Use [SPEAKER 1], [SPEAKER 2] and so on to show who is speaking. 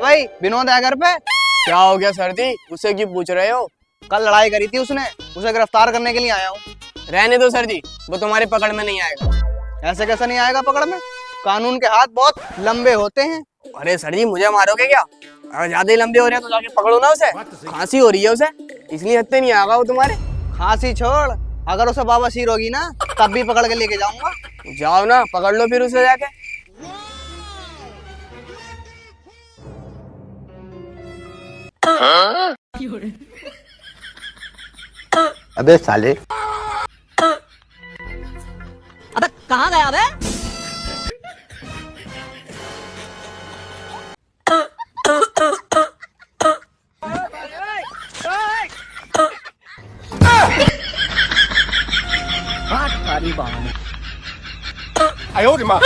[SPEAKER 1] भाई विनोद है घर पे?
[SPEAKER 2] क्या हो गया सर जी, उससे क्यों पूछ रहे हो?
[SPEAKER 1] कल लड़ाई करी थी उसने, उसे गिरफ्तार करने के लिए आया हूँ।
[SPEAKER 2] रहने दो सर जी, वो तुम्हारी पकड़ में नहीं आएगा।
[SPEAKER 1] ऐसे कैसे नहीं आएगा पकड़ में? कानून के हाथ बहुत लंबे होते हैं।
[SPEAKER 2] अरे सर जी, मुझे मारोगे क्या? अगर ज्यादा ही लंबे हो रहे हैं तो जाके पकड़ो ना उसे। खांसी हो रही है उसे, इसलिए हत्ते नहीं आएगा वो तुम्हारे।
[SPEAKER 1] खांसी छोड़, अगर उसे बवासीर होगी ना तब भी पकड़ के लेके जाऊंगा।
[SPEAKER 2] जाओ ना, पकड़ लो फिर उसे जाके।
[SPEAKER 3] अबे साले,
[SPEAKER 4] अबे कहाँ गया बे?
[SPEAKER 3] आयो रे माँ।